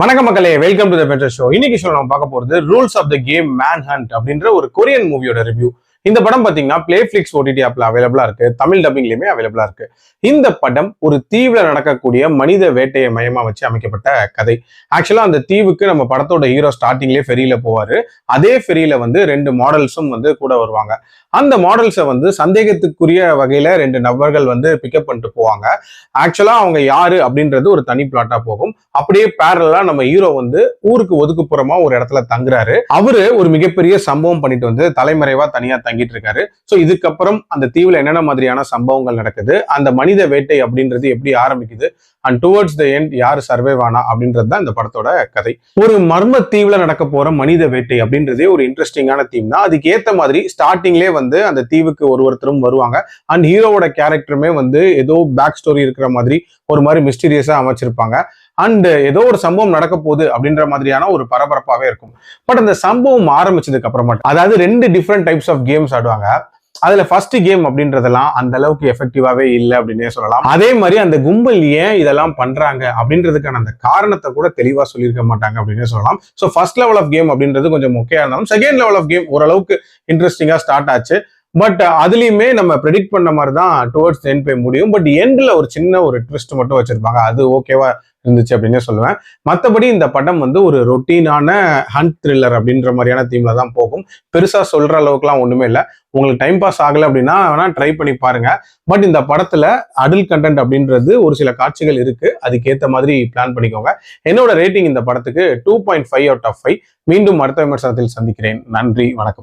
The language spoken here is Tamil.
வணக்கம் மக்களே, welcome to the better show. இன்னைக்கு ஷோ நம்ம பார்க்க போறது rules of the game manhunt அப்படின்ற ஒரு கொரியன் மூவியோட ரிவ்யூ. இந்த படம் பாத்தீங்கன்னா பிளேஃபிளிக்ஸ் ஓடிடி ஆப்ல அவைலபிளா இருக்கு, தமிழ் டப்பிங்லயுமே அவைலபிளா இருக்கு. இந்த படம் ஒரு தீவுல நடக்கக்கூடிய மனித வேட்டையை மையமா வச்சு அமைக்கப்பட்ட கதை. ஆக்சுவலா அந்த தீவுக்கு நம்ம படத்தோட ஹீரோ ஸ்டார்டிங்லேயே ஃபெரியில போவாரு. அதே ஃபெரியில ரெண்டு மாடல்ஸும் கூட வருவாங்க. அந்த மாடல்ஸை சந்தேகத்துக்குரிய வகையில ரெண்டு நபர்கள் பிக்கப் பண்ணிட்டு போவாங்க. ஆக்சுவலா அவங்க யாரு அப்படின்றது ஒரு தனி பிளாட்டா போகும். அப்படியே பேரலா நம்ம ஹீரோ ஊருக்கு ஒதுக்குப்புறமா ஒரு இடத்துல தங்குறாரு. அவரு ஒரு மிகப்பெரிய சம்பவம் பண்ணிட்டு தலைமறைவா தனியா தங்கிட்டு இருக்காரு. சோ இதுக்கப்புறம் அந்த தீவுல என்னென்ன மாதிரியான சம்பவங்கள் நடக்குது, அந்த மனித வேட்டை அப்படின்றது எப்படி ஆரம்பிக்குது, அண்ட் டுவர்ட்ஸ் த எண்ட் யாரு சர்வைவ் ஆனா அப்படின்றது தான் இந்த படத்தோட கதை. ஒரு மர்ம தீவுல நடக்க போற மனித வேட்டை அப்படின்றதே ஒரு இன்ட்ரெஸ்டிங்கான தீம் தான். அதுக்கு ஏத்த மாதிரி ஸ்டார்டிங்லேயே அந்த தீவுக்கு ஒருத்தரும் வருவாங்க. அண்ட் ஹீரோவோட கேரக்டருமே ஏதோ பேக் ஸ்டோரி இருக்கிற மாதிரி ஒரு மாதிரி மிஸ்டீரியஸா அமைச்சிருப்பாங்க. அண்ட் ஏதோ ஒரு சம்பவம் நடக்க போகுது அப்படின்ற மாதிரியான ஒரு பரபரப்பாவே இருக்கும். பட் அந்த சம்பவம் ஆரம்பிச்சதுக்கு அப்புறமா, அதாவது ரெண்டு டிஃப்ரெண்ட் டைப்ஸ் ஆஃப் கேம்ஸ் ஆடுவாங்க. அதுல ஃபர்ஸ்ட் கேம் அப்படின்றதெல்லாம் அந்த அளவுக்கு எஃபெக்டிவாவே இல்லை அப்படின்னே சொல்லலாம். அதே மாதிரி அந்த கும்பல் ஏன் இதெல்லாம் பண்றாங்க அப்படின்றதுக்கான அந்த காரணத்தை கூட தெளிவா சொல்லியிருக்க மாட்டாங்க அப்படின்னே சொல்லலாம். So first level of game அப்படின்றது கொஞ்சம் மொக்கையா இருந்தாலும் செகண்ட் லெவல் ஆஃப் கேம் ஓரளவுக்கு இன்ட்ரெஸ்டிங்கா ஸ்டார்ட் ஆச்சு. பட் அதுலயுமே நம்ம ப்ரெடிக்ட் பண்ண மாதிரி தான் டுவர்ட்ஸ் எண்ட் போய் முடியும். பட் எண்ட்ல ஒரு சின்ன ஒரு ட்விஸ்ட் மட்டும் வச்சிருப்பாங்க. அது ஓகேவா இருந்துச்சு அப்படின்னே சொல்லுவேன். மற்றபடி இந்த படம் ஒரு ரொட்டீனான ஹண்ட் த்ரில்லர் அப்படின்ற மாதிரியான தீம்ல தான் போகும். பெருசா சொல்ற அளவுக்குலாம் ஒண்ணுமே இல்லை. உங்களுக்கு டைம் பாஸ் ஆகல அப்படின்னா வேணா ட்ரை பண்ணி பாருங்க. பட் இந்த படத்துல அடல்ட் கண்டென்ட் அப்படின்றது ஒரு சில காட்சிகள் இருக்கு. அதுக்கேற்ற மாதிரி பிளான் பண்ணிக்கோங்க. என்னோட ரேட்டிங் இந்த படத்துக்கு 2.5 out of 5. மீண்டும் அடுத்த விமர்சனத்தில் சந்திக்கிறேன். நன்றி, வணக்கம்.